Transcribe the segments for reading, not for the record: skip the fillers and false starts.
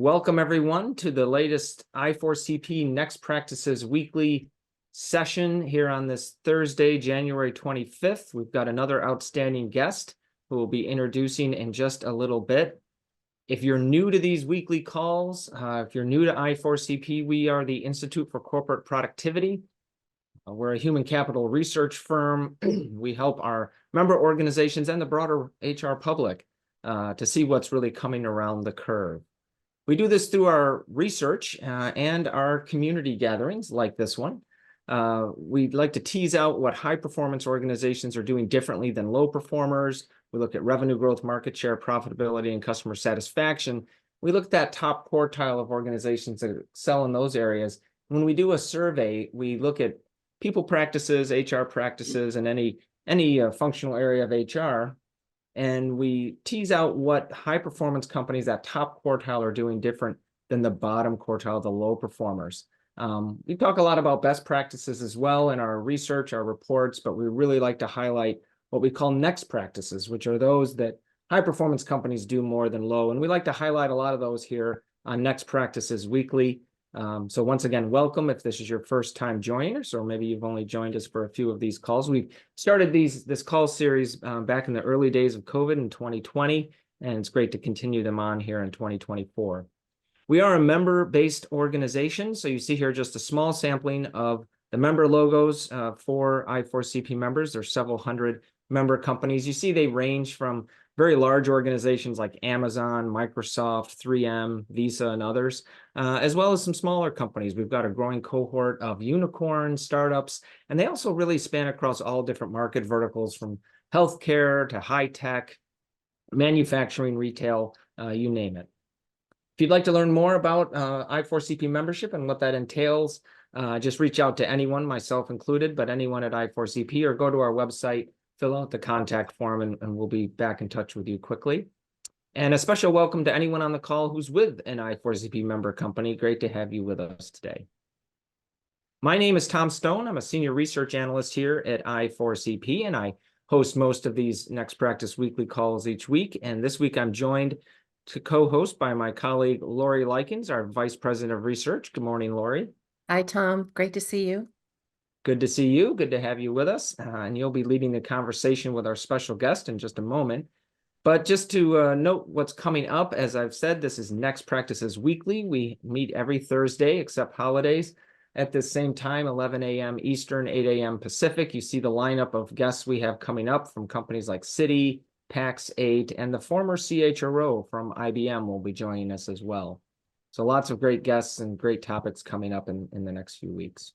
Welcome everyone to the latest I4CP Next Practices weekly session here on this Thursday, January 25th. We've got another outstanding guest who we'll be introducing in just a little bit. If you're new to these weekly calls, if you're new to I4CP, we are the Institute for Corporate Productivity. We're a human capital research firm. We help our member organizations and the broader HR public to see what's really coming around the curve. We do this through our research and our community gatherings like this one. We'd like to tease out what high-performance organizations are doing differently than low performers. We look at revenue growth, market share, profitability, and customer satisfaction. We look at that top quartile of organizations that excel in those areas. When we do a survey, we look at people practices, HR practices, and any functional area of HR. And we tease out what high-performance companies, that top quartile, are doing different than the bottom quartile, the low performers. We talk a lot about best practices as well in our research, our reports, but we really like to highlight what we call next practices, which are those that high-performance companies do more than low. And we like to highlight a lot of those here on Next Practices Weekly. So once again, welcome if this is your first time joining us, or maybe you've only joined us for a few of these calls. We've started this call series back in the early days of COVID in 2020, and it's great to continue them on here in 2024. We are a member-based organization, so you see here just a small sampling of the member logos for I4CP members. There's several hundred member companies. You see they range from very large organizations like Amazon, Microsoft, 3M, Visa, and others, as well as some smaller companies. We've got a growing cohort of unicorns, startups, and they also really span across all different market verticals from healthcare to high tech, manufacturing, retail, you name it. If you'd like to learn more about I4CP membership and what that entails, just reach out to anyone, myself included, but anyone at I4CP, or go to our website, fill out the contact form, and we'll be back in touch with you quickly. And a special welcome to anyone on the call who's with an I4CP member company. Great to have you with us today. My name is Tom Stone. I'm a senior research analyst here at I4CP, and I host most of these Next Practice Weekly calls each week. And this week I'm joined to co-host by my colleague, Lori Likens, our Vice President of Research. Good morning, Lori. Hi, Tom. Great to see you. Good to see you. Good to have you with us. And you'll be leading the conversation with our special guest in just a moment. But just to note what's coming up, as I've said, this is Next Practices Weekly. We meet every Thursday, except holidays, at the same time, 11 a.m. Eastern, 8 a.m. Pacific. You see the lineup of guests we have coming up from companies like Citi, Pax8, and the former CHRO from IBM will be joining us as well. So lots of great guests and great topics coming up in the next few weeks.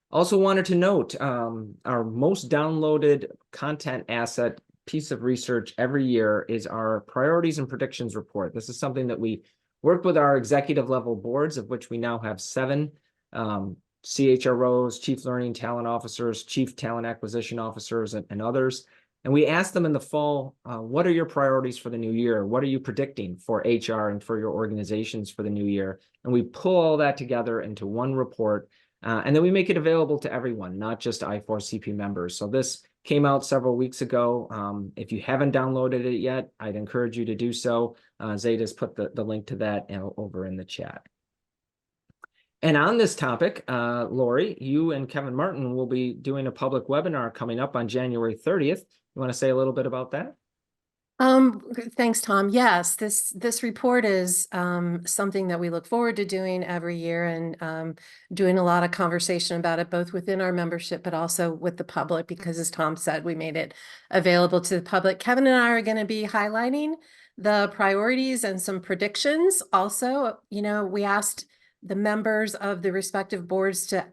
Also wanted to note our most downloaded content asset piece of research every year is our Priorities and Predictions Report. This is something that we worked with our executive level boards, of which we now have 7 CHROs, Chief Learning Talent Officers, Chief Talent Acquisition Officers, and others. And we asked them in the fall, what are your priorities for the new year? What are you predicting for HR and for your organizations for the new year? And we pull all that together into one report. And then we make it available to everyone, not just I4CP members. So this came out several weeks ago. If you haven't downloaded it yet, I'd encourage you to do so. Zeta's put the link to that over in the chat. And on this topic, Lori, you and Kevin Martin will be doing a public webinar coming up on January 30th. You want to say a little bit about that? Thanks, Tom. Yes, this report is something that we look forward to doing every year, and doing a lot of conversation about it, both within our membership, but also with the public, because as Tom said, we made it available to the public. Kevin and I are going to be highlighting the priorities and some predictions. Also, we asked the members of the respective boards to,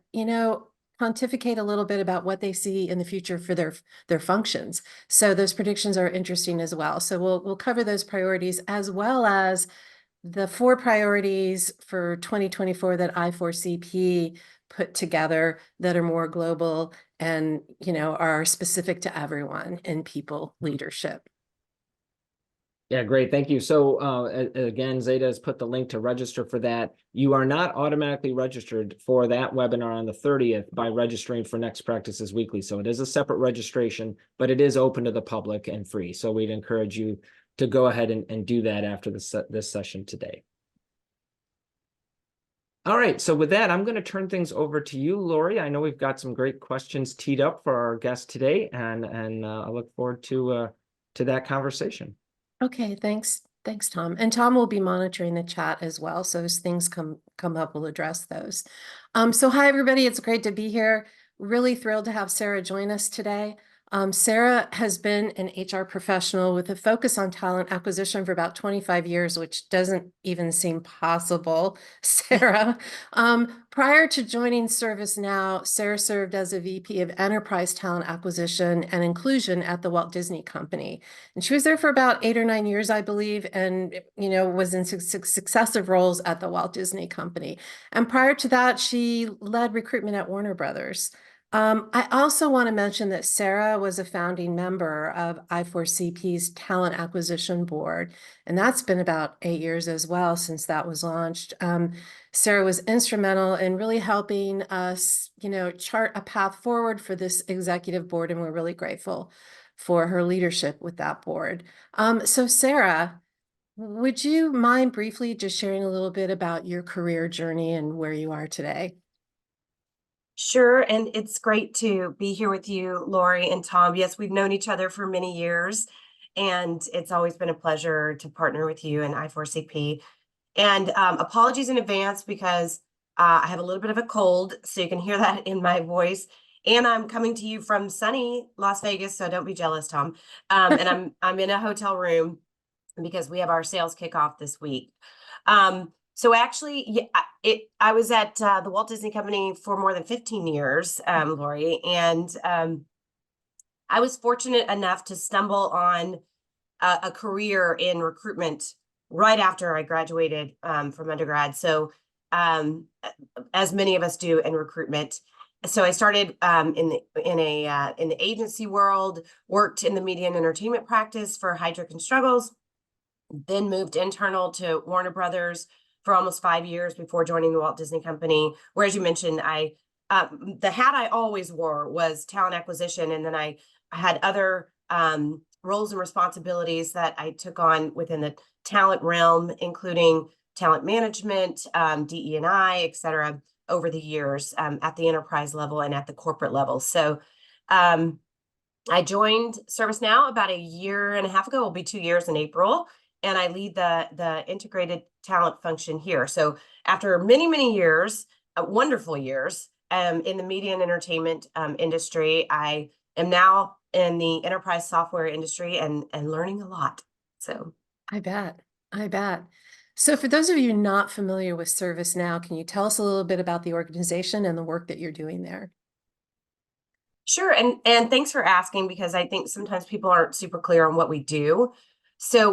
pontificate a little bit about what they see in the future for their functions. So those predictions are interesting as well. So we'll cover those priorities, as well as the 4 priorities for 2024 that I4CP put together that are more global and, are specific to everyone in people leadership. Yeah, great. Thank you. So again, Zeta has put the link to register for that. You are not automatically registered for that webinar on the 30th by registering for Next Practices Weekly. So it is a separate registration, but it is open to the public and free. So we'd encourage you to go ahead and do that after this session today. All right, so with that, I'm going to turn things over to you, Lori. I know we've got some great questions teed up for our guest today, and I look forward to that conversation. Okay, thanks. Thanks, Tom. And Tom will be monitoring the chat as well. So as things come up, we'll address those. So hi, everybody. It's great to be here. Really thrilled to have Sarah join us today. Sarah has been an HR professional with a focus on talent acquisition for about 25 years, which doesn't even seem possible, Sarah. Prior to joining ServiceNow, Sarah served as a VP of Enterprise Talent Acquisition and Inclusion at the Walt Disney Company. And she was there for about 8 or 9 years, I believe, and was in successive roles at the Walt Disney Company. And prior to that, she led recruitment at Warner Brothers. I also want to mention that Sarah was a founding member of I4CP's Talent Acquisition Board, and that's been about 8 years as well since that was launched. Sarah was instrumental in really helping us, chart a path forward for this executive board, and we're really grateful for her leadership with that board. So Sarah, would you mind briefly just sharing a little bit about your career journey and where you are today? Sure, and it's great to be here with you, Lori and Tom. Yes, we've known each other for many years, and it's always been a pleasure to partner with you and I4CP. And apologies in advance because I have a little bit of a cold, so you can hear that in my voice. And I'm coming to you from sunny Las Vegas, so don't be jealous, Tom. And I'm in a hotel room because we have our sales kickoff this week. So actually, yeah, I was at the Walt Disney Company for more than 15 years, Lori, and I was fortunate enough to stumble on a career in recruitment right after I graduated from undergrad. So as many of us do in recruitment. So I started in the agency world, worked in the media and entertainment practice for Heidrick and Struggles, then moved internal to Warner Brothers for almost 5 years before joining the Walt Disney Company, where, as you mentioned, the hat I always wore was talent acquisition, and then I had other roles and responsibilities that I took on within the talent realm, including talent management, DE&I, et cetera, over the years at the enterprise level and at the corporate level. So I joined ServiceNow about a year and a half ago. It'll be 2 years in April, and I lead the integrated talent function here. So after many, many years, wonderful years in the media and entertainment industry, I am now in the enterprise software industry and learning a lot. So I bet. I bet. So for those of you not familiar with ServiceNow, can you tell us a little bit about the organization and the work that you're doing there? sure, and thanks for asking, because I think sometimes people aren't super clear on what we do. So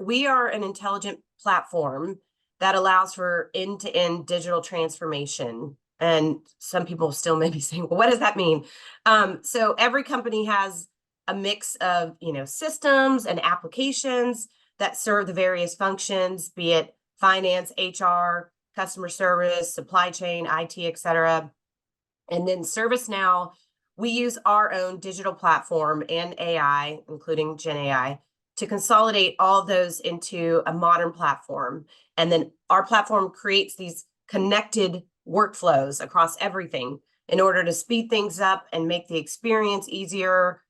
we are an intelligent platform that allows for end-to-end digital transformation. And some people still may be saying, well, what does that mean? So every company has a mix of, systems and applications that serve the various functions, be it finance, HR, customer service, supply chain, IT, et cetera. And then ServiceNow, we use our own digital platform and AI, including GenAI, to consolidate all of those into a modern platform. And then our platform creates these connected workflows across everything in order to speed things up and make the experience easier,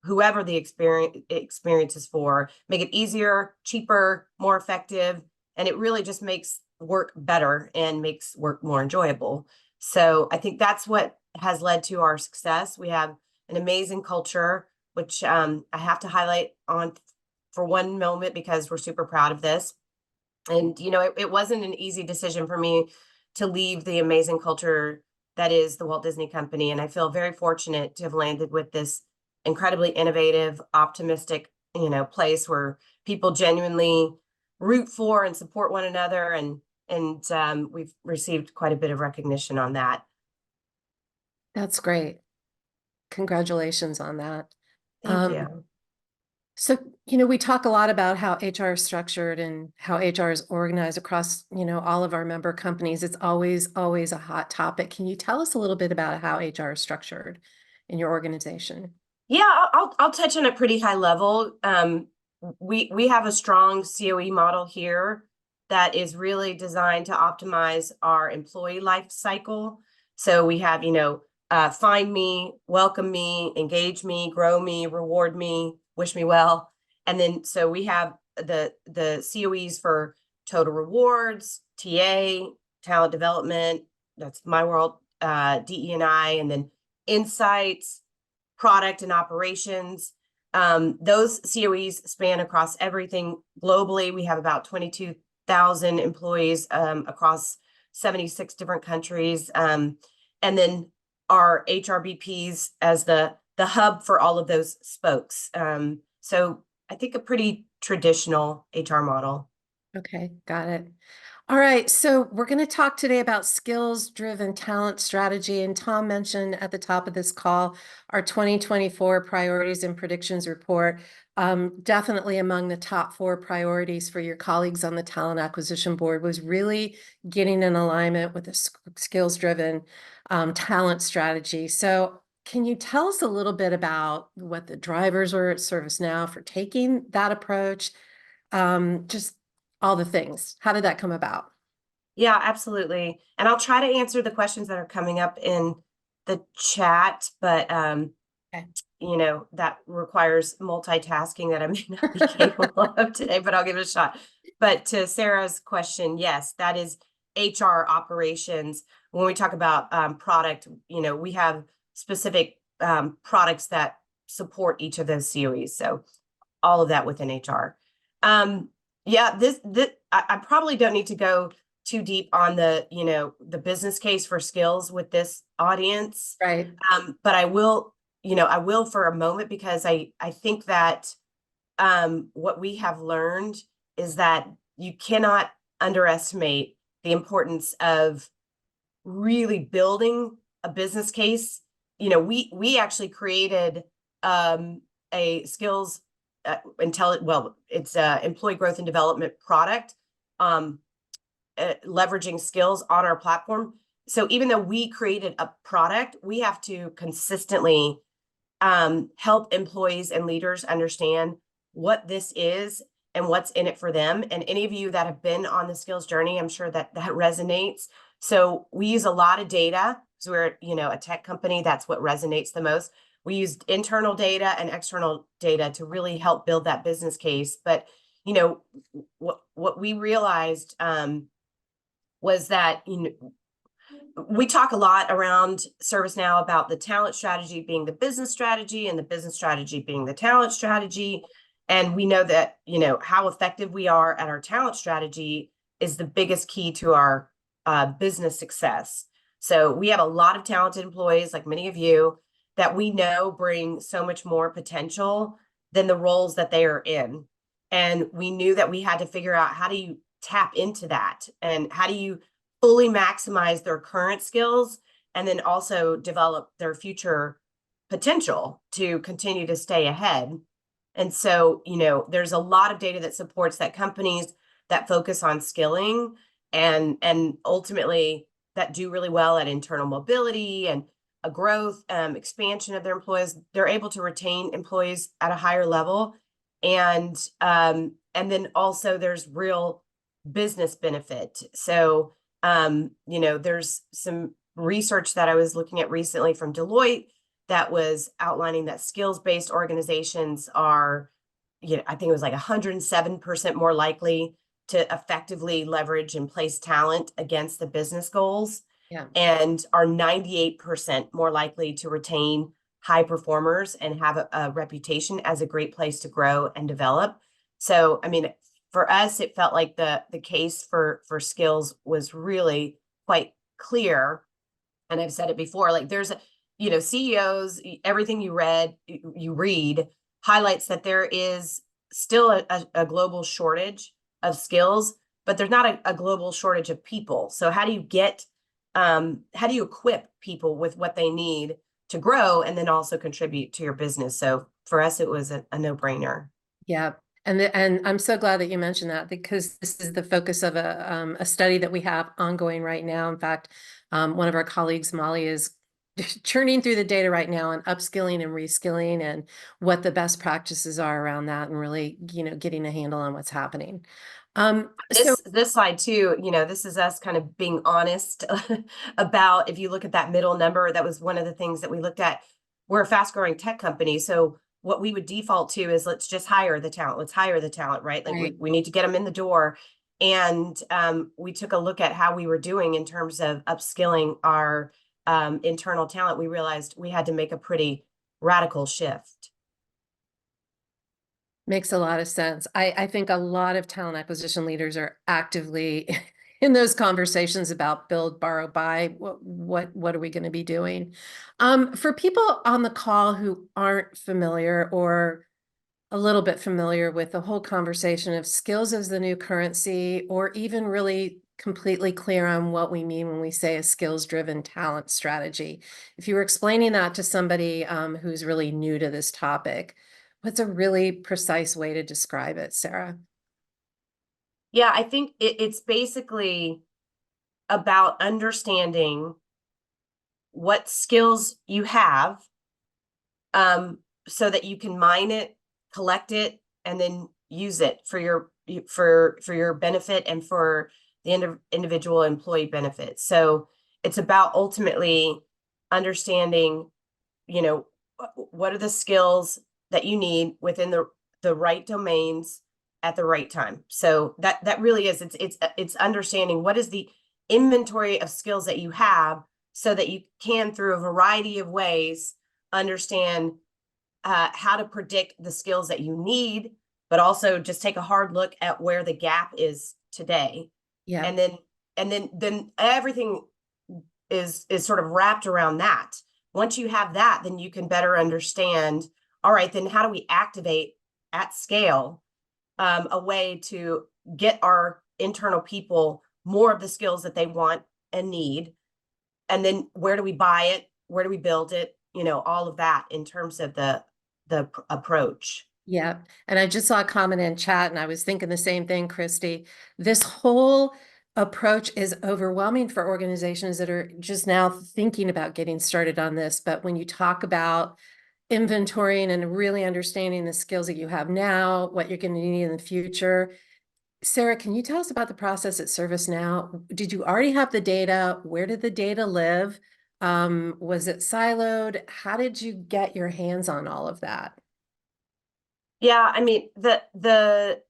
whoever the experience is for, make it easier, cheaper, more effective. And it really just makes work better and makes work more enjoyable. So I think that's what has led to our success. We have an amazing culture, which I have to highlight on for one moment because we're super proud of this. And, it wasn't an easy decision for me to leave the amazing culture that is the Walt Disney Company. And I feel very fortunate to have landed with this incredibly innovative, optimistic, place where people genuinely root for and support one another. And we've received quite a bit of recognition on that. That's great. Congratulations on that. Thank you. So, we talk a lot about how HR is structured and how HR is organized across, all of our member companies. It's always, always a hot topic. Can you tell us a little bit about how HR is structured in your organization? Yeah, I'll touch on a pretty high level. We have a strong COE model here. that is really designed to optimize our employee life cycle. So we have, find me, welcome me, engage me, grow me, reward me, wish me well. And then, so we have the COEs for total rewards, TA, talent development, that's my world, DE&I, and then insights, product and operations. Those COEs span across everything globally. We have about 22,000 employees across 76 different countries. And then our HRBPs as the hub for all of those spokes. So I think a pretty traditional HR model. Okay, got it. All right, so we're going to talk today about skills-driven talent strategy. And Tom mentioned at the top of this call our 2024 priorities and predictions report. Definitely among the top 4 priorities for your colleagues on the talent acquisition board was really getting in alignment with a skills-driven talent strategy. So can you tell us a little bit about what the drivers were at ServiceNow for taking that approach? Just all the things. How did that come about? Yeah, absolutely. And I'll try to answer the questions that are coming up in the chat, but Okay. that requires multitasking that I may not be capable of today, but I'll give it a shot. But to Sarah's question, yes, that is HR operations. When we talk about product, we have specific products that support each of those COEs. So all of that within HR. Yeah, I probably don't need to go too deep on the business case for skills with this audience. Right. But I will for a moment, because I think that what we have learned is that you cannot underestimate the importance of really building a business case. We actually created a skills it's a employee growth and development product, leveraging skills on our platform. So even though we created a product, we have to consistently help employees and leaders understand what this is and what's in it for them. And any of you that have been on the skills journey, I'm sure that resonates. So we use a lot of data because we're, a tech company. That's what resonates the most. We used internal data and external data to really help build that business case. But, what we realized was that, we talk a lot around ServiceNow about the talent strategy being the business strategy and the business strategy being the talent strategy. And we know that, how effective we are at our talent strategy is the biggest key to our business success. So we have a lot of talented employees, like many of you, that we know bring so much more potential than the roles that they are in. And we knew that we had to figure out, how do you tap into that? And how do you fully maximize their current skills and then also develop their future potential to continue to stay ahead? And so, there's a lot of data that supports that companies that focus on skilling and ultimately that do really well at internal mobility and a growth, expansion of their employees, they're able to retain employees at a higher level. And then also there's real business benefit. So, there's some research that I was looking at recently from Deloitte that was outlining that skills-based organizations are, I think it was like 107% more likely to effectively leverage and place talent against the business goals. Yeah. And are 98% more likely to retain high performers and have a reputation as a great place to grow and develop. So, I mean, for us, it felt like the case for skills was really quite clear. And I've said it before, like there's, CEOs, everything you read highlights that there is still a global shortage of skills, but there's not a global shortage of people. So how do you equip people with what they need to grow and then also contribute to your business? So for us, it was a no-brainer. Yeah. And I'm so glad that you mentioned that, because this is the focus of a study that we have ongoing right now. In fact, one of our colleagues, Molly, is churning through the data right now on upskilling and reskilling and what the best practices are around that, and really, getting a handle on what's happening. So This slide too, this is us kind of being honest about, if you look at that middle number, that was one of the things that we looked at. We're a fast growing tech company. So what we would default to is let's just hire the talent. Let's hire the talent, right? Like Right. we need to get them in the door. And we took a look at how we were doing in terms of upskilling our internal talent. We realized we had to make a pretty radical shift. Makes a lot of sense. I think a lot of talent acquisition leaders are actively in those conversations about build, borrow, buy. What are we going to be doing? For people on the call who aren't familiar or a little bit familiar with the whole conversation of skills as the new currency, or even really completely clear on what we mean when we say a skills-driven talent strategy. If you were explaining that to somebody who's really new to this topic, what's a really precise way to describe it, Sarah? Yeah, I think it's basically about understanding what skills you have, so that you can mine it, collect it, and then use it for your benefit and for the individual employee benefit. So it's about ultimately understanding, what are the skills that you need within the right domains at the right time. So that really is, it's understanding what is the inventory of skills that you have, so that you can, through a variety of ways, understand how to predict the skills that you need, but also just take a hard look at where the gap is today. Yeah. And then everything is sort of wrapped around that. Once you have that, then you can better understand, all right, then how do we activate at scale a way to get our internal people more of the skills that they want and need? And then where do we buy it? Where do we build it? All of that in terms of the approach. Yeah. And I just saw a comment in chat and I was thinking the same thing, Christy. This whole approach is overwhelming for organizations that are just now thinking about getting started on this. But when you talk about inventorying and really understanding the skills that you have now, what you're going to need in the future. Sarah, can you tell us about the process at ServiceNow? Did you already have the data? Where did the data live? Was it siloed? How did you get your hands on all of that? Yeah, I mean, the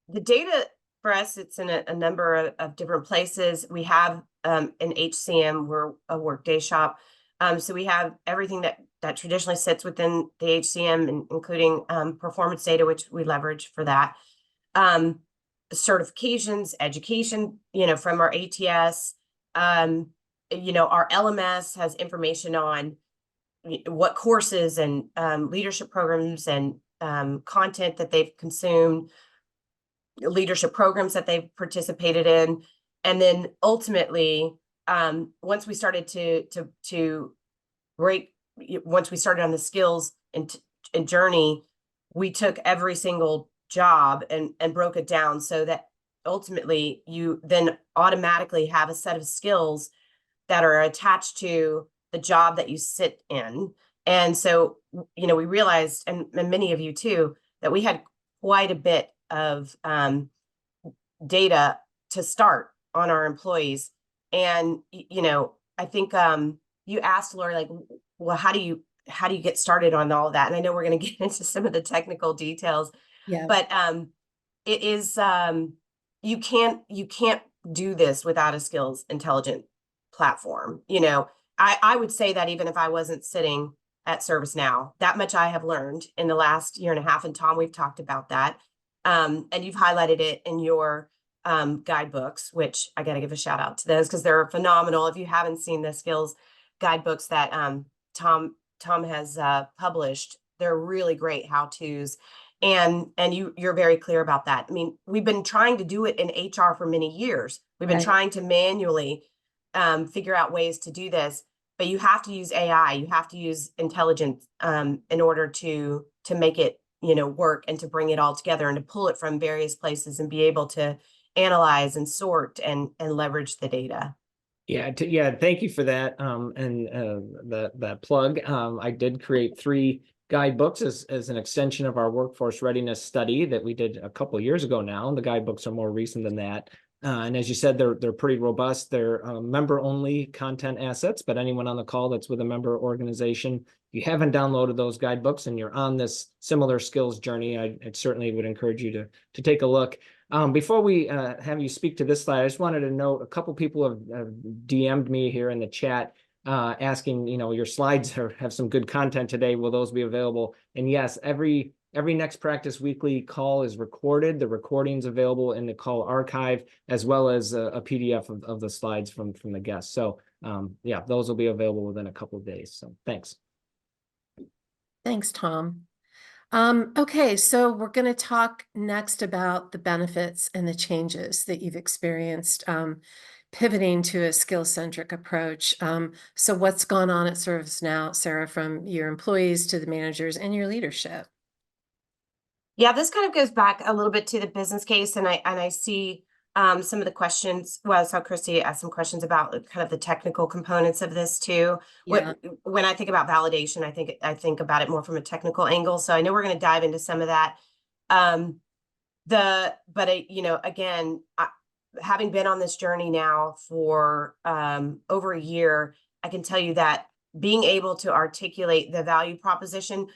data for us, it's in a number of different places. We have an HCM, we're a Workday shop. So we have everything that traditionally sits within the HCM, including performance data, which we leverage for that. Certifications, education, from our ATS. Our LMS has information on what courses and leadership programs and content that they've consumed, leadership programs that they've participated in. And then ultimately, once we started once we started on the skills and journey, we took every single job and broke it down so that ultimately you then automatically have a set of skills that are attached to the job that you sit in. And so, we realized, and many of you too, that we had quite a bit of data to start on our employees. And, I think you asked, Lori, like, well, how do you get started on all of that? And I know we're going to get into some of the technical details, Yeah. but it is, you can't do this without a skills intelligent platform. I would say that even if I wasn't sitting at ServiceNow, that much I have learned in the last year and a half. And Tom, we've talked about that. And you've highlighted it in your guidebooks, which I got to give a shout out to those because they're phenomenal. If you haven't seen the skills guidebooks that Tom has published, they're really great how-tos. And you're very clear about that. I mean, we've been trying to do it in HR for many years. We've been trying to manually figure out ways to do this, but you have to use AI, you have to use intelligence in order to make it, work and to bring it all together and to pull it from various places and be able to analyze and sort and leverage the data. Yeah, thank you for that. And that plug. I did create 3 guidebooks as an extension of our workforce readiness study that we did a couple of years ago now. And the guidebooks are more recent than that. And as you said, they're pretty robust. They're member-only content assets, but anyone on the call that's with a member organization, if you haven't downloaded those guidebooks and you're on this similar skills journey, I certainly would encourage you to take a look. Before we have you speak to this slide, I just wanted to note a couple people have DM'd me here in the chat asking, your slides have some good content today. Will those be available? And yes, every Next Practice Weekly call is recorded. The recording's available in the call archive, as well as a PDF of the slides from the guests. So yeah, those will be available within a couple of days. So thanks. Thanks, Tom. Okay, so we're going to talk next about the benefits and the changes that you've experienced pivoting to a skill-centric approach. So what's gone on at ServiceNow, Sarah, from your employees to the managers and your leadership? Yeah, this kind of goes back a little bit to the business case, and I see some of the questions. Well, I saw Christy ask some questions about kind of the technical components of this too. Yeah. When I think about validation, I think about it more from a technical angle. So I know we're going to dive into some of that. Again, having been on this journey now for over a year, I can tell you that being able to articulate the value proposition,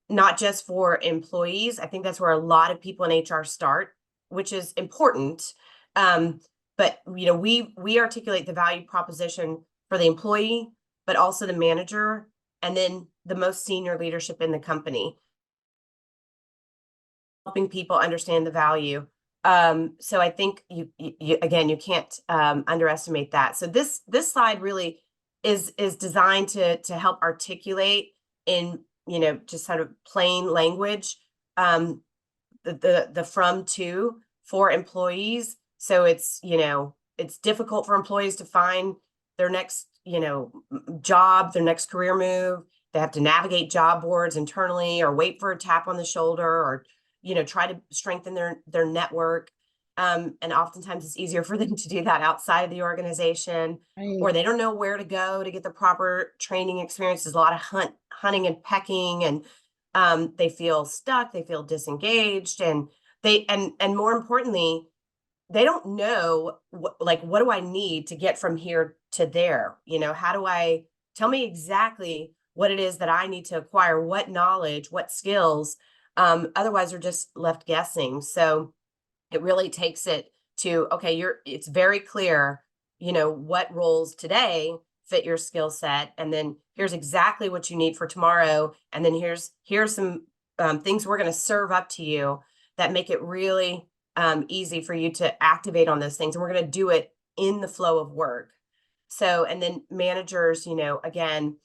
not just for employees, I think that's where a lot of people in HR start, which is important. But we articulate the value proposition for the employee, but also the manager, and then the most senior leadership in the company, helping people understand the value. So I think you can't underestimate that. So this slide really is designed to help articulate in just sort of plain language the from to for employees. So it's difficult for employees to find their next job, their next career move. They have to navigate job boards internally, or wait for a tap on the shoulder, or try to strengthen their network. And oftentimes it's easier for them to do that outside of the organization, Right. or they don't know where to go to get the proper training experience. There's a lot of hunting and pecking, and they feel stuck, they feel disengaged, and more importantly, they don't know what do I need to get from here to there? Tell me exactly what it is that I need to acquire, what knowledge, what skills. Otherwise they're just left guessing. So it really takes it to, okay, it's very clear, what roles today fit your skill set. And then here's exactly what you need for tomorrow. And then here's some things we're going to serve up to you that make it really easy for you to activate on those things. And we're going to do it in the flow of work. So, and then managers, again,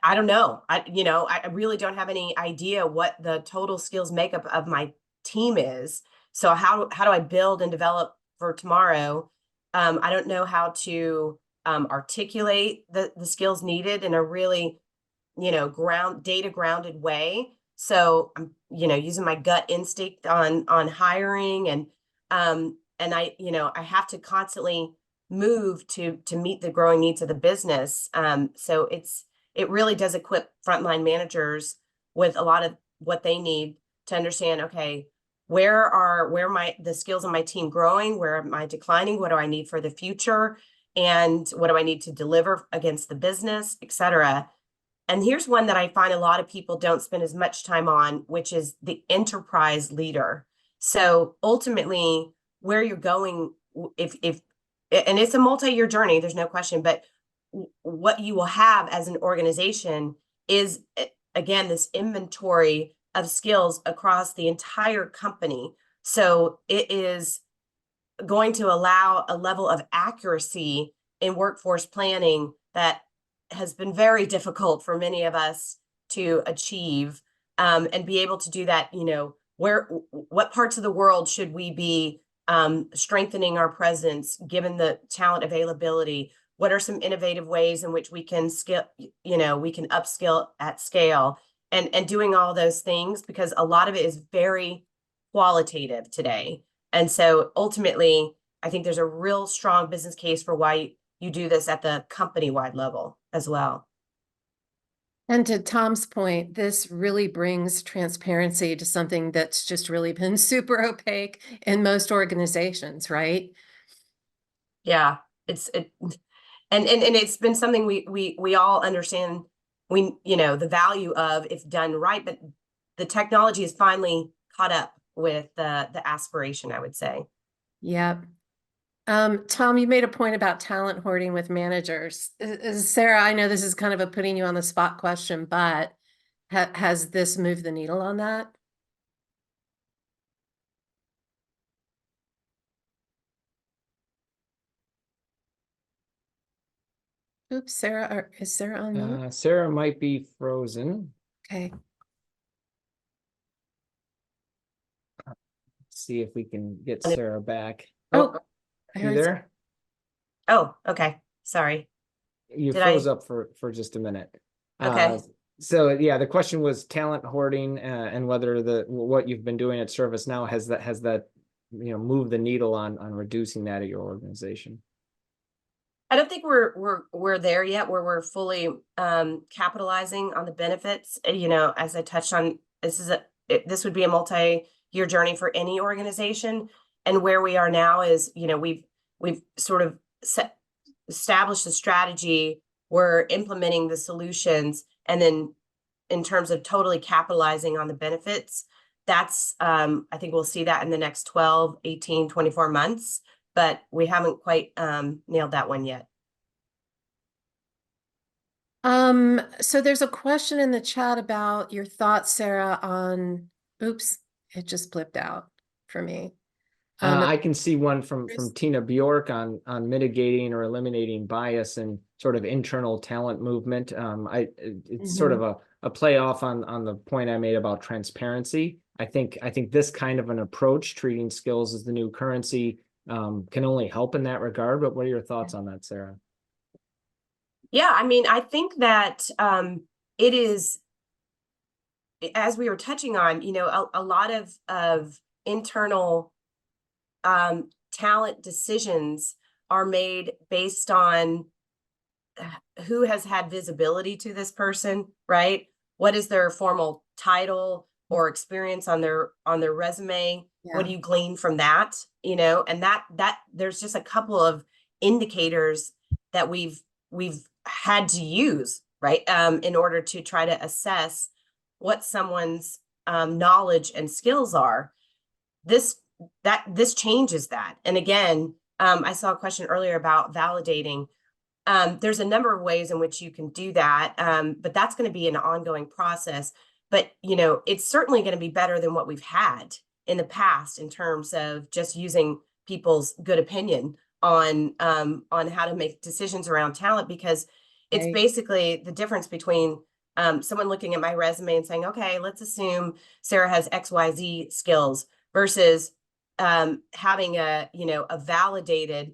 I don't know. I really don't have any idea what the total skills makeup of my team is. So how do I build and develop for tomorrow? I don't know how to articulate the skills needed in a really, data grounded way. So I'm, using my gut instinct on hiring, and I have to constantly move to meet the growing needs of the business. So it really does equip frontline managers with a lot of what they need to understand, okay, where are the skills of my team growing? Where am I declining? What do I need for the future? And what do I need to deliver against the business, et cetera? And here's one that I find a lot of people don't spend as much time on, which is the enterprise leader. So ultimately, where you're going, and it's a multi-year journey, there's no question, but what you will have as an organization is, again, this inventory of skills across the entire company. So it is going to allow a level of accuracy in workforce planning that has been very difficult for many of us to achieve, and be able to do that. What parts of the world should we be strengthening our presence given the talent availability? What are some innovative ways in which we can upskill at scale, and doing all those things, because a lot of it is very qualitative today. And so ultimately, I think there's a real strong business case for why you do this at the company-wide level as well. And to Tom's point, this really brings transparency to something that's just really been super opaque in most organizations, right? Yeah, and it's been something we all understand, the value of if done right, but the technology is finally caught up with the aspiration, I would say. Yep. Tom, you made a point about talent hoarding with managers. Sarah, I know this is kind of a putting you on the spot question, but has this moved the needle on that? Oops, Sarah, is Sarah on mute? Sarah might be frozen. Okay. See if we can get Sarah back. Oh, I you heard. there? Oh, okay. Sorry. You Did froze I? up for just a minute. Okay. So yeah, the question was talent hoarding, and whether what you've been doing at ServiceNow has that moved the needle on reducing that at your organization. I don't think we're there yet where we're fully capitalizing on the benefits. As I touched on, this would be a multi-year journey for any organization. And where we are now is, we've sort of established a strategy. We're implementing the solutions, and then in terms of totally capitalizing on the benefits, that's I think we'll see that in the next 12, 18, 24 months. But we haven't quite nailed that one yet. So there's a question in the chat about your thoughts, Sarah, on, oops, it just blipped out for me. I can see one from Tina Bjork on mitigating or eliminating bias and sort of internal talent movement. It's sort of a play off on the point I made about transparency. I think this kind of an approach, treating skills as the new currency, can only help in that regard. But what are your thoughts on that, Sarah? Yeah, I mean, I think that it is, as we were touching on, a lot of internal talent decisions are made based on who has had visibility to this person, right? What is their formal title or experience on their resume? What do you glean from that? And that there's just a couple of indicators that we've had to use, right, in order to try to assess what someone's knowledge and skills are. This changes that. And again, I saw a question earlier about validating. There's a number of ways in which you can do that, but that's going to be an ongoing process. But it's certainly going to be better than what we've had in the past in terms of just using people's good opinion on how to make decisions around talent, because it's basically the difference between someone looking at my resume and saying, okay, let's assume Sarah has XYZ skills, versus having a validated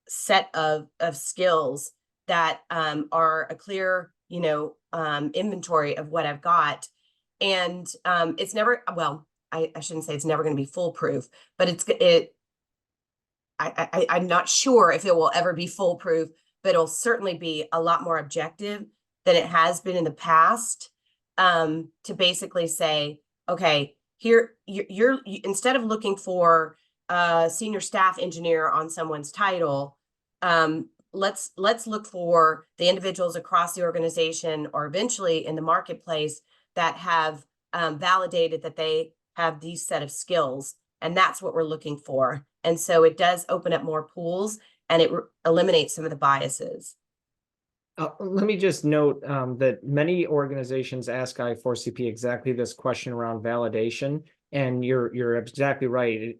set of skills that are a clear inventory of what I've got. And it's never, well, I shouldn't say it's never going to be foolproof, but I'm not sure if it will ever be foolproof, but it'll certainly be a lot more objective than it has been in the past, to basically say, okay, here you're instead of looking for a senior staff engineer on someone's title, let's look for the individuals across the organization or eventually in the marketplace that have validated that they have these set of skills. And that's what we're looking for. And so it does open up more pools, and it eliminates some of the biases. Let me just note that many organizations ask I4CP exactly this question around validation, and you're exactly right.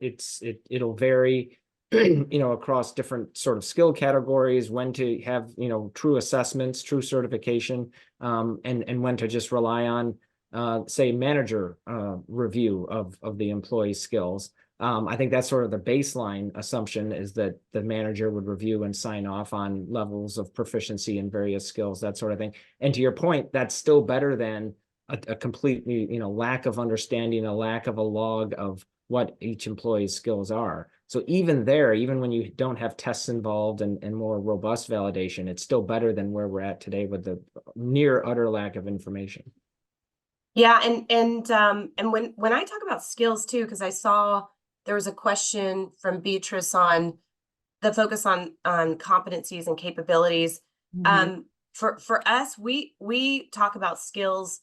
It'll vary, across different sort of skill categories, when to have true assessments, true certification, and when to just rely on say manager review of the employee's skills. I think that's sort of the baseline assumption, is that the manager would review and sign off on levels of proficiency in various skills, that sort of thing. And to your point, that's still better than a completely, lack of understanding, a lack of a log of what each employee's skills are. So even there, even when you don't have tests involved and more robust validation, it's still better than where we're at today with the near utter lack of information. Yeah, and when I talk about skills too, because I saw there was a question from Beatrice on the focus on competencies and capabilities. For us, we talk about skills.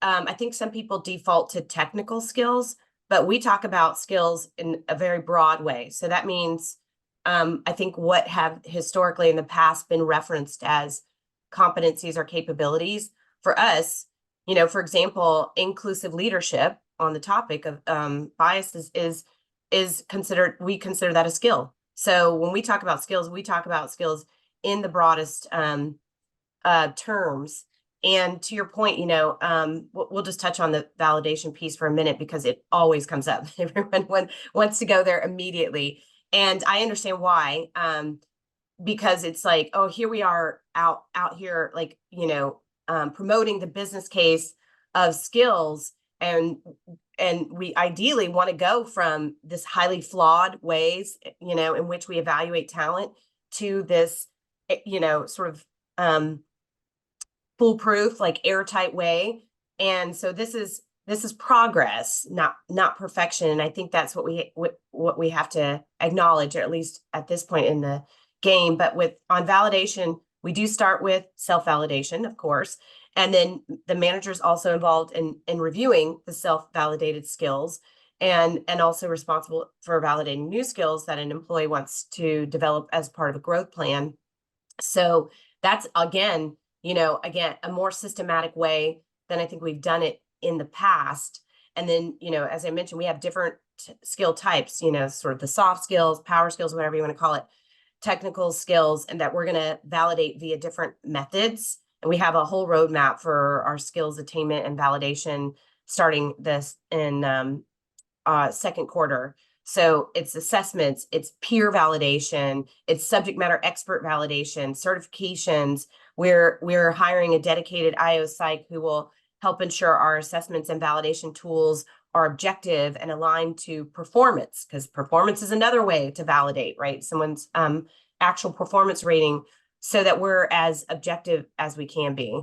I think some people default to technical skills, but we talk about skills in a very broad way. So that means I think what have historically in the past been referenced as competencies or capabilities for us, you know, for example, inclusive leadership on the topic of bias is considered, we consider that a skill. So when we talk about skills, we talk about skills in the broadest terms. And to your point, you know, we'll just touch on the validation piece for a minute because it always comes up. Everyone wants to go there immediately. And I understand why, because it's like, oh, here we are out here, like, you know, promoting the business case of skills. And we ideally want to go from this highly flawed ways, you know, in which we evaluate talent to this, you know, sort of foolproof, like airtight way. And so this is progress, not perfection. And I think that's what we have to acknowledge, or at least at this point in the game. But on validation, we do start with self-validation, of course. And then the manager is also involved in reviewing the self-validated skills and also responsible for validating new skills that an employee wants to develop as part of a growth plan. So that's, again, you know, a more systematic way than I think we've done it in the past. And then, you know, as I mentioned, we have different skill types, you know, sort of the soft skills, power skills, whatever you want to call it, technical skills, and that we're going to validate via different methods. And we have a whole roadmap for our skills attainment and validation starting this in second quarter. So it's assessments, it's peer validation, it's subject matter expert validation, certifications. We're hiring a dedicated IO psych who will help ensure our assessments and validation tools are objective and aligned to performance, because performance is another way to validate, right? Someone's actual performance rating, so that we're as objective as we can be.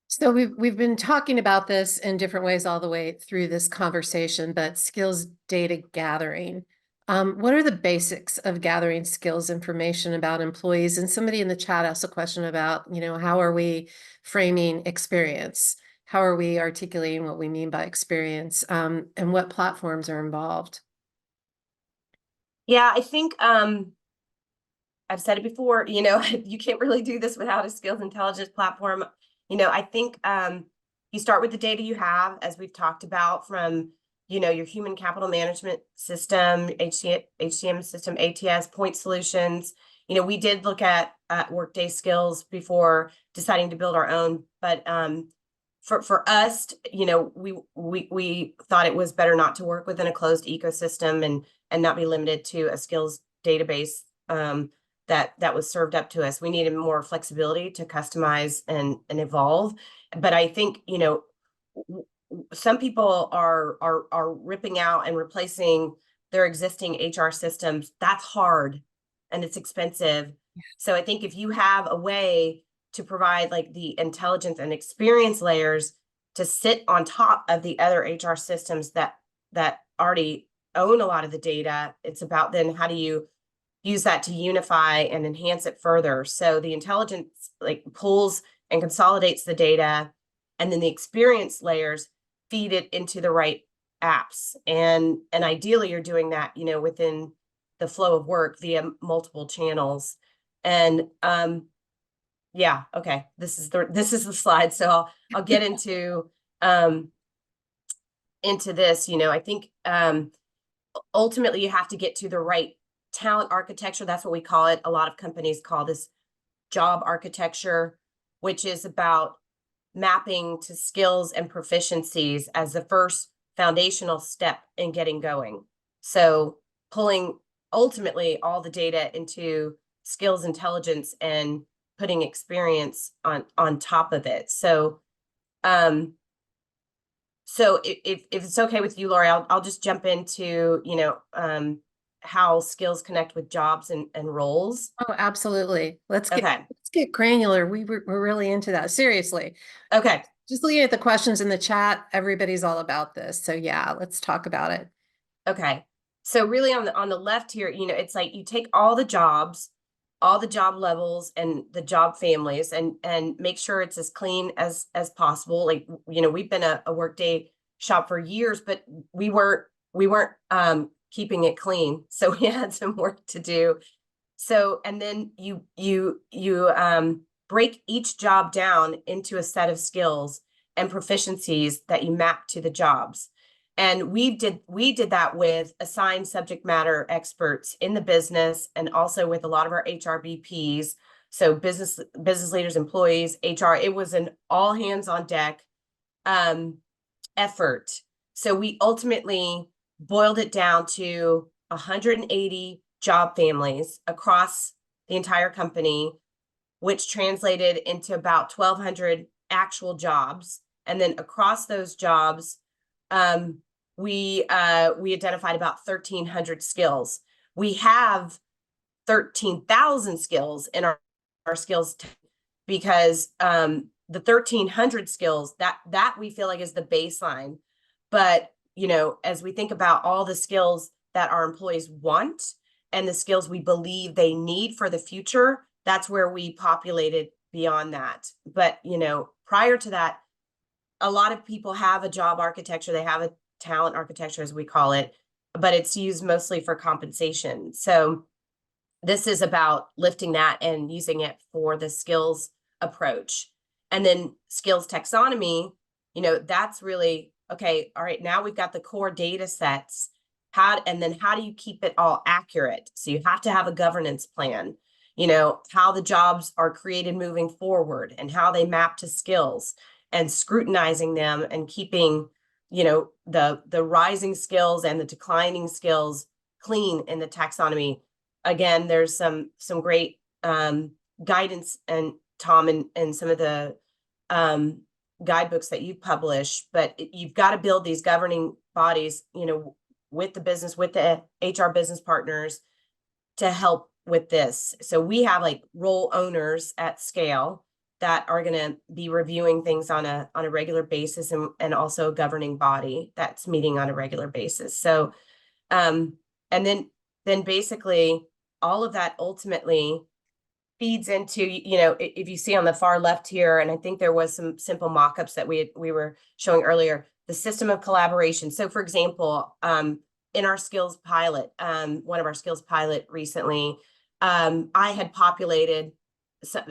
So we've been talking about this in different ways all the way through this conversation, but skills data gathering. What are the basics of gathering skills information about employees? And somebody in the chat asked a question about, you know, how are we framing experience? How are we articulating what we mean by experience? And what platforms are involved? Yeah, I think I've said it before, you know, you can't really do this without a skills intelligence platform. You know, I think you start with the data you have, as we've talked about, from, you know, your human capital management system, HCM system, ATS, point solutions. You know, we did look at Workday skills before deciding to build our own, but for us, you know, we thought it was better not to work within a closed ecosystem and not be limited to a skills database that was served up to us. We needed more flexibility to customize and evolve. But I think, you know, some people are ripping out and replacing their existing HR systems. That's hard and it's expensive. So I think if you have a way to provide like the intelligence and experience layers to sit on top of the other HR systems that already own a lot of the data, it's about then how do you use that to unify and enhance it further. So the intelligence like pulls and consolidates the data, and then the experience layers feed it into the right apps. And ideally you're doing that, you know, within the flow of work via multiple channels. And yeah, okay, this is the slide. So I'll get into this. You know, I think ultimately you have to get to the right talent architecture. That's what we call it. A lot of companies call this job architecture, which is about mapping to skills and proficiencies as the first foundational step in getting going. So pulling ultimately all the data into skills intelligence and putting experience on top of it. So so if it's okay with you, Lori, I'll just jump into, you know, how skills connect with jobs and roles? Oh, absolutely. Let's Okay. get granular. We're really into that. Seriously. Okay. Just looking at the questions in the chat, everybody's all about this. So yeah, let's talk about it. Okay. So really on the left here, it's like you take all the jobs, all the job levels and the job families and make sure it's as clean as possible. Like, we've been a Workday shop for years, but we weren't keeping it clean. So we had some work to do. So, and then you break each job down into a set of skills and proficiencies that you map to the jobs. And we did that with assigned subject matter experts in the business and also with a lot of our HRBPs. So business leaders, employees, HR, it was an all hands on deck effort. So we ultimately boiled it down to 180 job families across the entire company, which translated into about 1,200 actual jobs. And then across those jobs, we identified about 1,300 skills. We have 13,000 skills in our skills because the 1,300 skills that we feel like is the baseline. But as we think about all the skills that our employees want and the skills we believe they need for the future, that's where we populated beyond that. But prior to that, a lot of people have a job architecture, they have a talent architecture, as we call it, but it's used mostly for compensation. So this is about lifting that and using it for the skills approach. And then skills taxonomy, that's really, okay, all right, now we've got the core data sets. And then how do you keep it all accurate? So you have to have a governance plan, how the jobs are created moving forward and how they map to skills and scrutinizing them and keeping, the rising skills and the declining skills clean in the taxonomy. Again, there's some great guidance and Tom and some of the guidebooks that you publish, but you've got to build these governing bodies, with the business, with the HR business partners to help with this. So we have like role owners at scale that are going to be reviewing things on a regular basis and also a governing body that's meeting on a regular basis. So and then basically all of that ultimately feeds into, if you see on the far left here, and I think there was some simple mock-ups that we were showing earlier, the system of collaboration. So for example, in our skills pilot, one of our skills pilot recently, I had populated,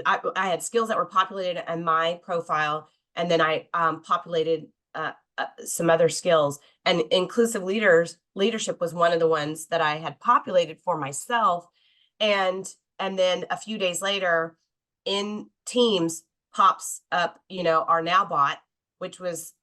I had skills that were populated in my profile, and then I populated some other skills, and inclusive leadership was one of the ones that I had populated for myself. And then a few days later in Teams pops up, our Now bot, which was,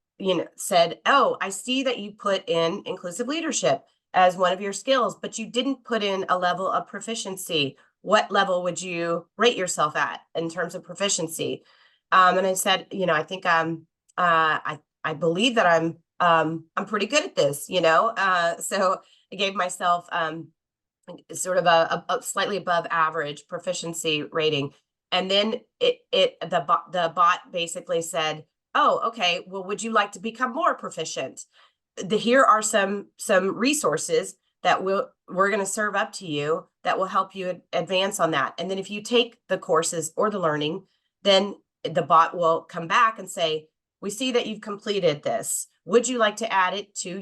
said, oh, I see that you put in inclusive leadership as one of your skills, but you didn't put in a level of proficiency. What level would you rate yourself at in terms of proficiency? And I said, I think I believe that I'm pretty good at this, so I gave myself sort of a slightly above average proficiency rating. And then the bot basically said, oh, okay, well, would you like to become more proficient? Here are some resources that we're going to serve up to you that will help you advance on that. And then if you take the courses or the learning, then the bot will come back and say, we see that you've completed this. Would you like to add it to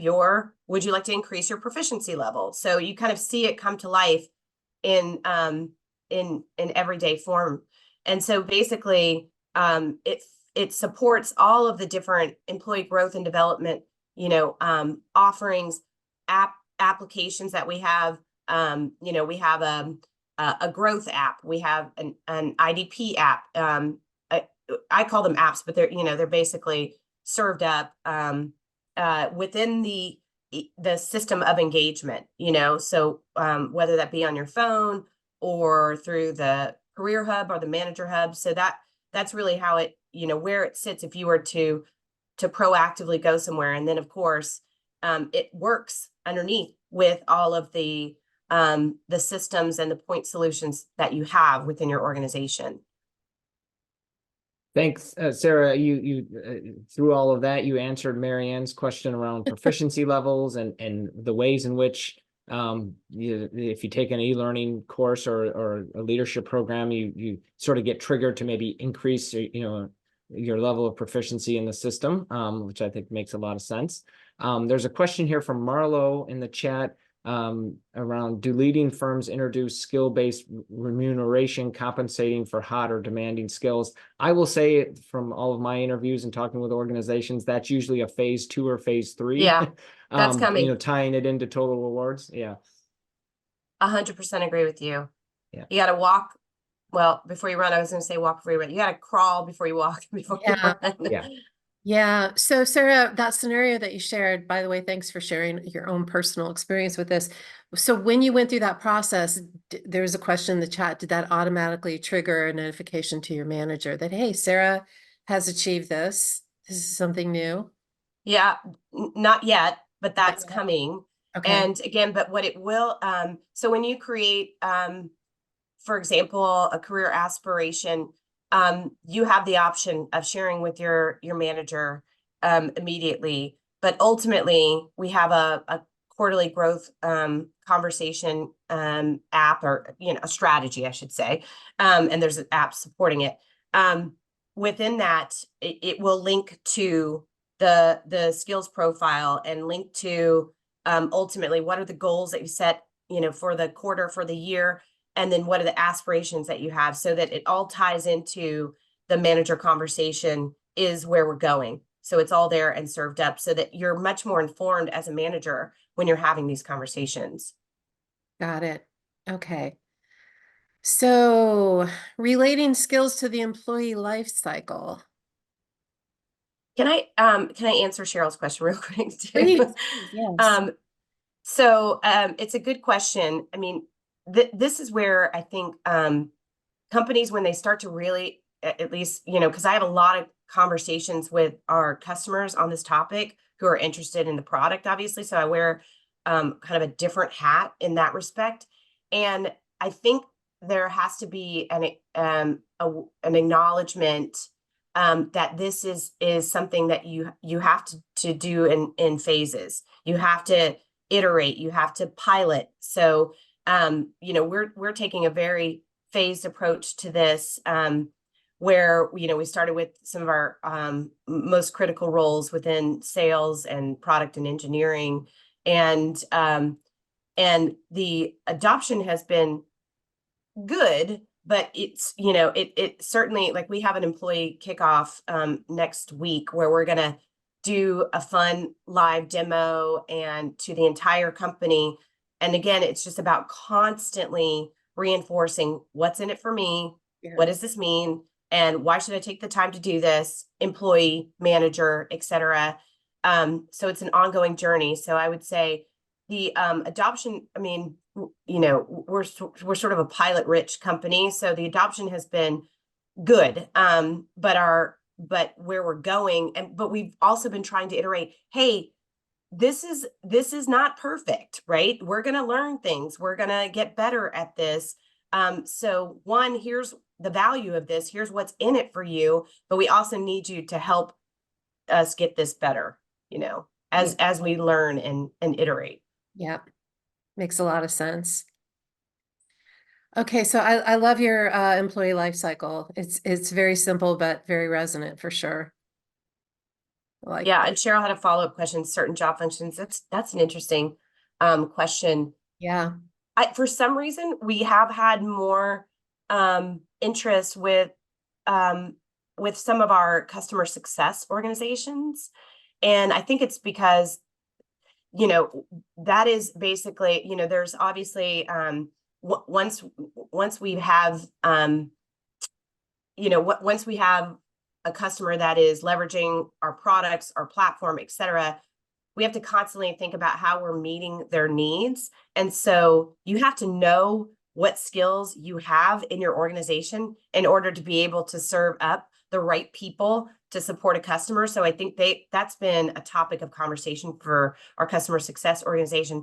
would you like to increase your proficiency level? So you kind of see it come to life in everyday form. And so basically, it supports all of the different employee growth and development, offerings, applications that we have. We have a growth app. We have an IDP app. I call them apps, but they're basically served up within the system of engagement, so whether that be on your phone or through the career hub or the manager hub. So that's really how it, where it sits if you were to proactively go somewhere. And then of course, it works underneath with all of the the systems and the point solutions that you have within your organization. Thanks, Sarah. You through all of that, you answered Marianne's question around proficiency levels and the ways in which if you take an e-learning course or a leadership program, you sort of get triggered to maybe increase your level of proficiency in the system, which I think makes a lot of sense. There's a question here from Marlo in the chat around, do leading firms introduce skill-based remuneration compensating for hot or demanding skills? I will say from all of my interviews and talking with organizations, that's usually a phase 2 or phase 3. Yeah, that's coming. Tying it into total rewards. Yeah. 100% agree with you. Yeah. You got to walk. Well, before you run, I was going to say walk before you run. You got to crawl before you walk, before you run. Yeah. Yeah. So Sarah, that scenario that you shared, by the way, thanks for sharing your own personal experience with this. So when you went through that process, there was a question in the chat, did that automatically trigger a notification to your manager that, hey, Sarah has achieved this? This is something new? Yeah, not yet, but that's coming. Okay. And again, but what it will, so when you create, for example, a career aspiration, you have the option of sharing with your manager immediately. But ultimately, we have a quarterly growth conversation app, or a strategy, I should say, and there's an app supporting it. Within that, it will link to the skills profile and link to ultimately what are the goals that you set, for the quarter, for the year. And then what are the aspirations that you have, so that it all ties into the manager conversation is where we're going. So it's all there and served up so that you're much more informed as a manager when you're having these conversations. Got it. Okay. So relating skills to the employee life cycle. Can I answer Cheryl's question real quick too? Please, yes. So it's a good question. I mean, this is where I think companies, when they start to really, at least, because I have a lot of conversations with our customers on this topic who are interested in the product, obviously. So I wear kind of a different hat in that respect. And I think there has to be an acknowledgement that this is something that you have to do in phases. You have to iterate, you have to pilot. So we're taking a very phased approach to this, where we started with some of our most critical roles within sales and product and engineering, and the adoption has been good, but it's it certainly, like, we have an employee kickoff next week where we're gonna do a fun live demo and to the entire company. And again, it's just about constantly reinforcing what's in it for me. Yeah. What does this mean? And why should I take the time to do this? Employee, manager, etc. So it's an ongoing journey. So I would say the adoption, I mean, we're sort of a pilot rich company. So the adoption has been good. But where we're going, but we've also been trying to iterate, hey, this is not perfect, right? We're going to learn things. We're going to get better at this. So one, here's the value of this. Here's what's in it for you. But we also need you to help us get this better, as we learn and iterate. Yeah, makes a lot of sense. Okay, so I love your employee life cycle. It's very simple, but very resonant for sure. Yeah, and Cheryl had a follow-up question, certain job functions. That's an interesting question. Yeah. For some reason, we have had more interest with some of our customer success organizations. And I think it's because, that is basically, there's obviously once we have once we have a customer that is leveraging our products, our platform, etc., we have to constantly think about how we're meeting their needs. And so you have to know what skills you have in your organization in order to be able to serve up the right people to support a customer. So I think that's been a topic of conversation for our customer success organization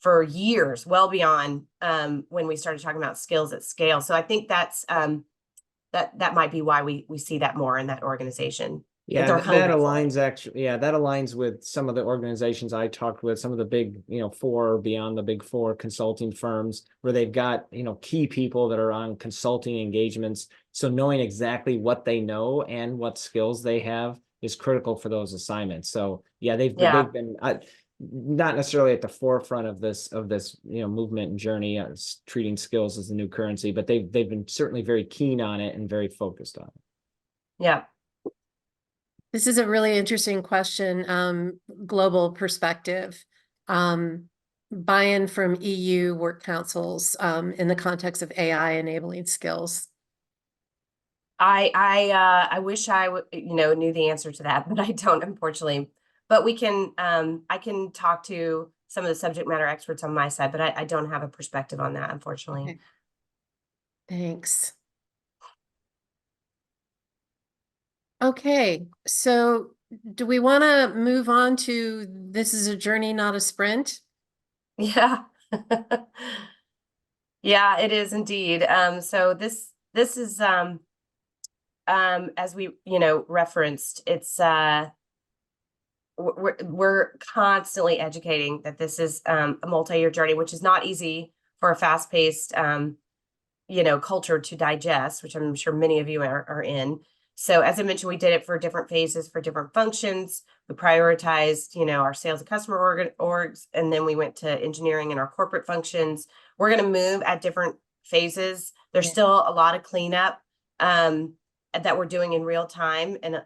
for years, well beyond when we started talking about skills at scale. So I think that's that might be why we see that more in that organization. Yeah, they're that hungry for it. aligns actually. Yeah, that aligns with some of the organizations I talked with, some of the big, four beyond the big four consulting firms where they've got, key people that are on consulting engagements. So knowing exactly what they know and what skills they have is critical for those assignments. So yeah, they've been not necessarily at the forefront of this movement and journey, treating skills as the new currency, but they've been certainly very keen on it and very focused on it. Yeah. This is a really interesting question, global perspective. Buy-in from EU work councils in the context of AI enabling skills. I wish I knew the answer to that, but I don't, unfortunately. But we can I can talk to some of the subject matter experts on my side, but I don't have a perspective on that, unfortunately. Okay. Thanks. Okay, so do we want to move on to this is a journey, not a sprint? Yeah. Yeah, it is indeed. So this is as we referenced, it's we're constantly educating that this is a multi-year journey, which is not easy for a fast-paced culture to digest, which I'm sure many of you are in. So as I mentioned, we did it for different phases, for different functions. We prioritized, our sales and customer orgs, and then we went to engineering and our corporate functions. We're going to move at different phases. There's still a lot of cleanup that we're doing in real time. And,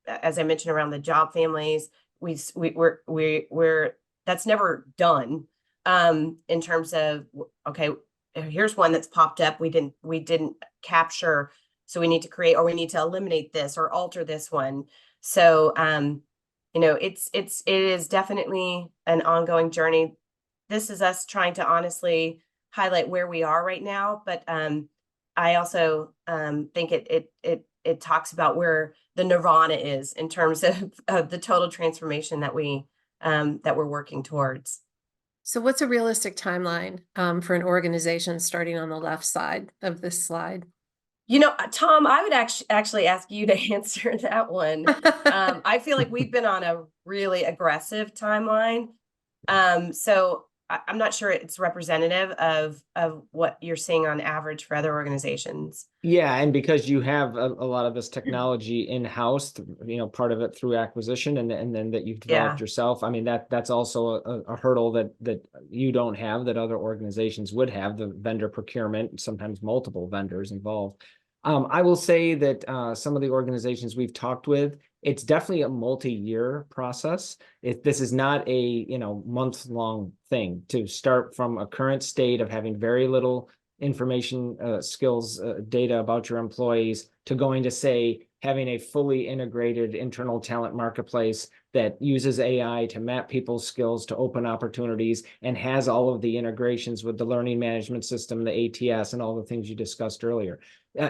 as I mentioned, around the job families, we're that's never done in terms of, okay, here's one that's popped up. We didn't capture. So we need to create, or we need to eliminate this or alter this one. So, it is definitely an ongoing journey. This is us trying to honestly highlight where we are right now. But I also think it talks about where the nirvana is in terms of the total transformation that we're working towards. So what's a realistic timeline for an organization starting on the left side of this slide? Tom, I would actually ask you to answer that one. I feel like we've been on a really aggressive timeline. So I'm not sure it's representative of what you're seeing on average for other organizations. Yeah, and because you have a lot of this technology in-house, part of it through acquisition, and then that you've developed yourself. I mean, that's also a hurdle that you don't have, that other organizations would have, the vendor procurement, sometimes multiple vendors involved. I will say that some of the organizations we've talked with, it's definitely a multi-year process. This is not a month-long thing to start from a current state of having very little information, skills, data about your employees, to going to, say, having a fully integrated internal talent marketplace that uses AI to map people's skills to open opportunities and has all of the integrations with the learning management system, the ATS, and all the things you discussed earlier.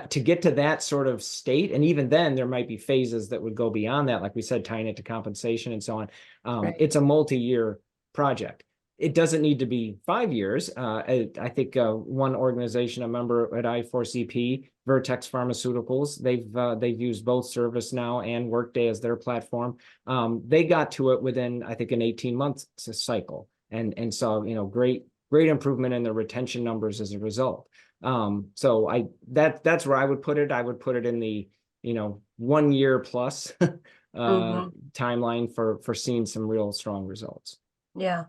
To get to that sort of state, and even then there might be phases that would go beyond that, like we said, tying it to compensation and so on. Right. It's a multi-year project. It doesn't need to be 5 years. I think one organization, a member at I4CP, Vertex Pharmaceuticals, they've used both ServiceNow and Workday as their platform. They got to it within, I think, an 18-month cycle, and saw great improvement in their retention numbers as a result. So that's where I would put it. I would put it in the 1 year plus timeline for seeing some real strong results. Yeah.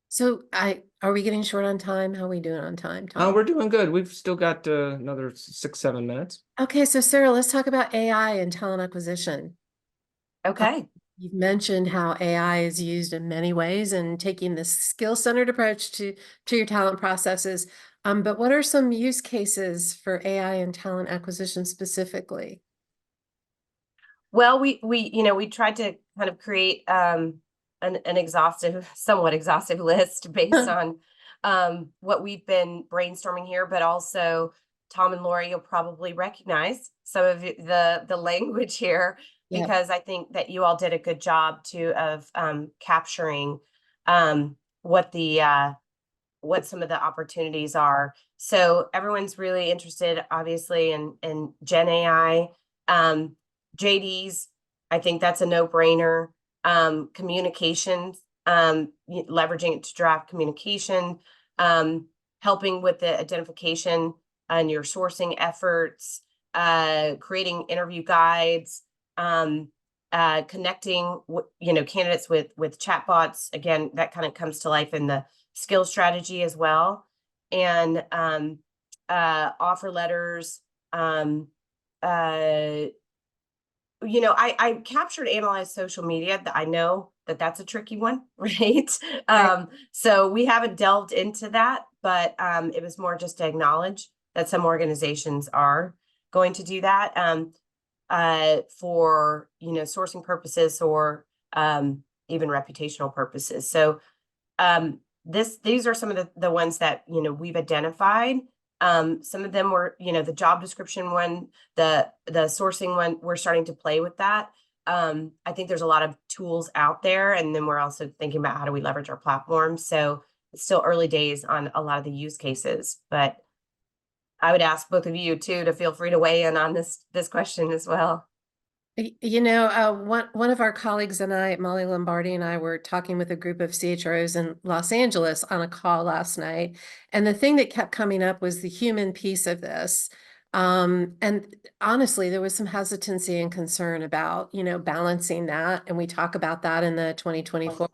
So are we getting short on time? How are we doing on time, Tom? We're doing good. We've still got another 6-7 minutes. Okay, so Sarah, let's talk about AI and talent acquisition. Okay. You've mentioned how AI is used in many ways and taking this skill-centered approach to your talent processes. But what are some use cases for AI and talent acquisition specifically? Well, we tried to kind of create an somewhat exhaustive list based on what we've been brainstorming here, but also Tom and Lori, you'll probably recognize some of the language here, because I think that you all did a good job of capturing what some of the opportunities are. So everyone's really interested, obviously, in Gen AI. JDs, I think that's a no-brainer. Communications, leveraging it to draft communication, helping with the identification and your sourcing efforts, creating interview guides, connecting candidates with chatbots. Again, that kind of comes to life in the skill strategy as well, and offer letters. I captured analyzed social media. I know that that's a tricky one, right? So we haven't delved into that, but it was more just to acknowledge that some organizations are going to do that for sourcing purposes or even reputational purposes. So these are some of the ones that we've identified. Some of them were the job description one, the sourcing one, we're starting to play with that. I think there's a lot of tools out there, and then we're also thinking about how do we leverage our platform. So it's still early days on a lot of the use cases, but I would ask both of you too to feel free to weigh in on this question as well. One of our colleagues and I, Molly Lombardi and I, were talking with a group of CHROs in Los Angeles on a call last night. And the thing that kept coming up was the human piece of this. And honestly, there was some hesitancy and concern about, balancing that. And we talk about that in the 2024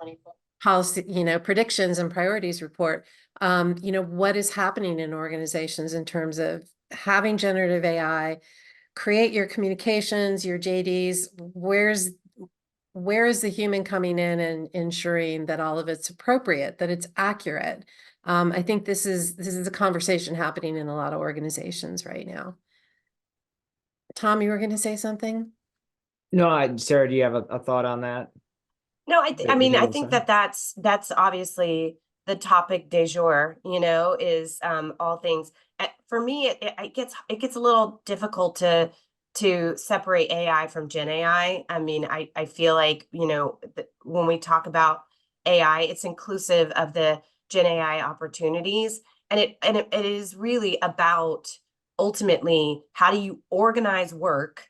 policy, predictions and priorities report. What is happening in organizations in terms of having generative AI create your communications, your JDs, where is the human coming in and ensuring that all of it's appropriate, that it's accurate? I think this is a conversation happening in a lot of organizations right now. Tom, you were going to say something? No, Sarah, do you have a thought on that? No, I think that's obviously the topic du jour, is all things. For me, it gets a little difficult to separate AI from Gen AI. I feel like, when we talk about AI, it's inclusive of the Gen AI opportunities. And it is really about ultimately, how do you organize work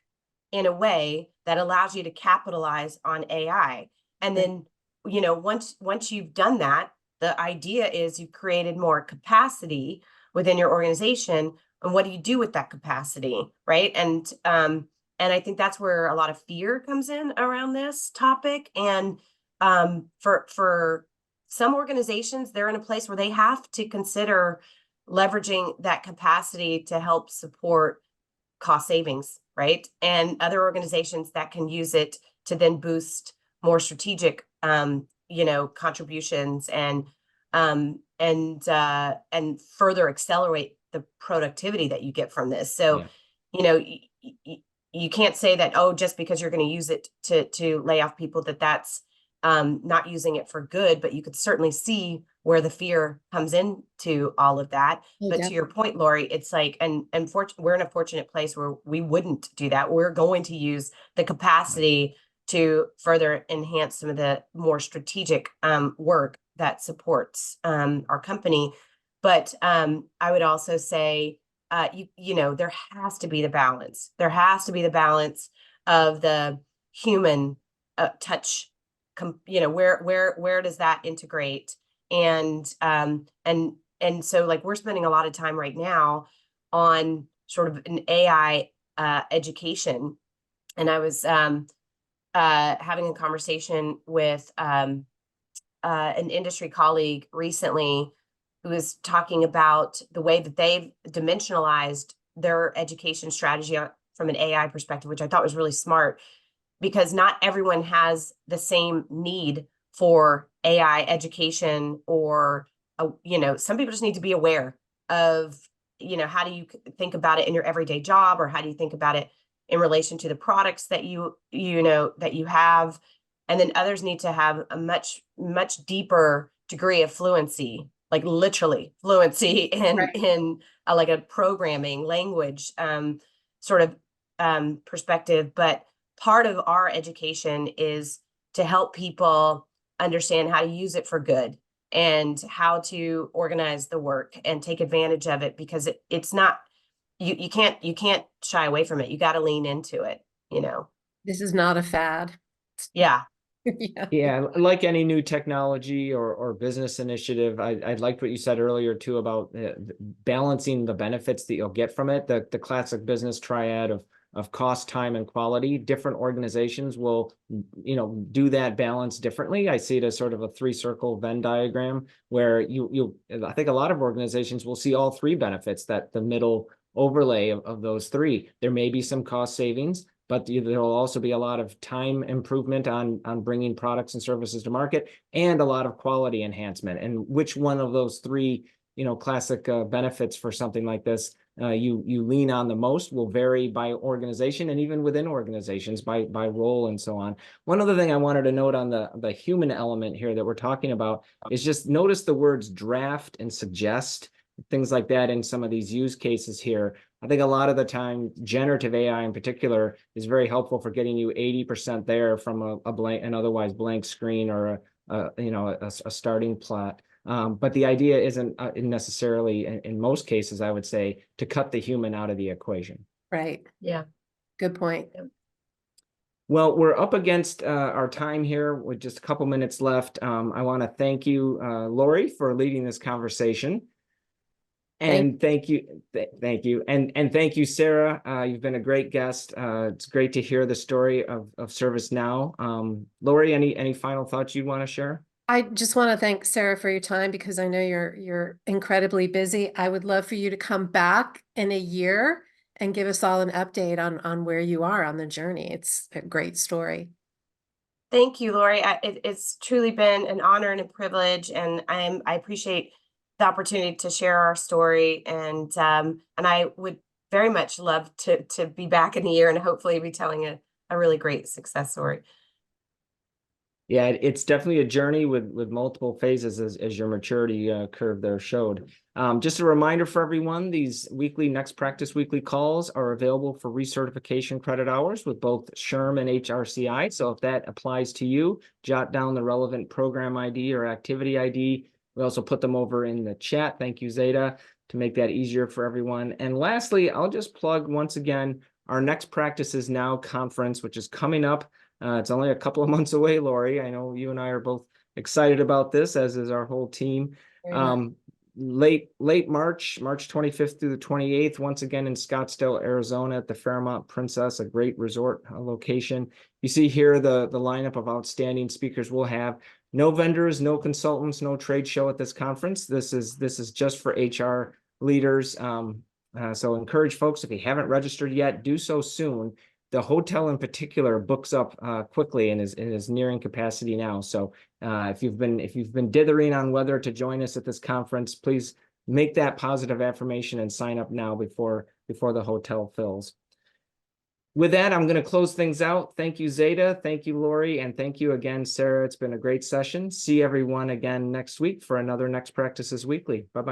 in a way that allows you to capitalize on AI? And then, once you've done that, the idea is you've created more capacity within your organization. And what do you do with that capacity, right? And I think that's where a lot of fear comes in around this topic. And for some organizations, they're in a place where they have to consider leveraging that capacity to help support cost savings, right? And other organizations that can use it to then boost more strategic contributions and further accelerate the productivity that you get from this. So you can't say that, oh, just because you're going to use it to lay off people, that's not using it for good. But you could certainly see where the fear comes into all of that. But to your point, Lori, it's like, and we're in a fortunate place where we wouldn't do that. We're going to use the capacity to further enhance some of the more strategic work that supports our company. But I would also say, there has to be the balance. There has to be the balance of the human touch. Where does that integrate? And so, like, we're spending a lot of time right now on sort of an AI education. And I was having a conversation with an industry colleague recently who was talking about the way that they've dimensionalized their education strategy from an AI perspective, which I thought was really smart, because not everyone has the same need for AI education, or some people just need to be aware of how do you think about it in your everyday job, or how do you think about it in relation to the products that you have. And then others need to have a much deeper degree of fluency, like literally fluency in like a programming language sort of perspective. But part of our education is to help people understand how to use it for good. and how to organize the work and take advantage of it, because it's not, you can't shy away from it. You got to lean into it, you know? This is not a fad. Yeah. Yeah. Yeah, like any new technology or business initiative, I liked what you said earlier too about balancing the benefits that you'll get from it. The classic business triad of cost, time, and quality. Different organizations will, do that balance differently. I see it as sort of a three-circle Venn diagram where I think a lot of organizations will see all three benefits, that the middle overlay of those three. There may be some cost savings, but there'll also be a lot of time improvement on bringing products and services to market, and a lot of quality enhancement. And which one of those three, classic benefits for something like this you lean on the most will vary by organization, and even within organizations by role and so on. One other thing I wanted to note on the human element here that we're talking about is just notice the words draft and suggest, things like that in some of these use cases here. I think a lot of the time, generative AI in particular is very helpful for getting you 80% there from an otherwise blank screen or a starting plot. But the idea isn't necessarily, in most cases, I would say, to cut the human out of the equation. Right. Yeah. Good point. Well, we're up against our time here with just a couple minutes left. I want to thank you, Lori, for leading this conversation. And thank you. And thank you, Sarah. You've been a great guest. It's great to hear the story of ServiceNow. Lori, any final thoughts you'd want to share? I just want to thank Sarah for your time, because I know you're incredibly busy. I would love for you to come back in a year and give us all an update on where you are on the journey. It's a great story. Thank you, Lori. It's truly been an honor and a privilege, and I appreciate the opportunity to share our story. And I would very much love to be back in a year and hopefully be telling a really great success story. Yeah, it's definitely a journey with multiple phases, as your maturity curve there showed. Just a reminder for everyone, these Next Practice weekly calls are available for recertification credit hours with both SHRM and HRCI. So if that applies to you, jot down the relevant program ID or activity ID. We also put them over in the chat. Thank you, Zeta, to make that easier for everyone. And lastly, I'll just plug once again our Next Practices Now conference, which is coming up. It's only a couple of months away, Lori. I know you and I are both excited about this, as is our whole team. Late March 25th through the 28th, once again in Scottsdale, Arizona, at the Fairmont Princess, a great resort location. You see here the lineup of outstanding speakers we'll have. No vendors, no consultants, no trade show at this conference. This is just for HR leaders. So encourage folks, if you haven't registered yet, do so soon. The hotel in particular books up quickly and is nearing capacity now. So if you've been dithering on whether to join us at this conference, please make that positive affirmation and sign up now before the hotel fills. With that, I'm going to close things out. Thank you, Zeta. Thank you, Lori. And thank you again, Sarah. It's been a great session. See everyone again next week for another Next Practices Weekly. Bye-bye.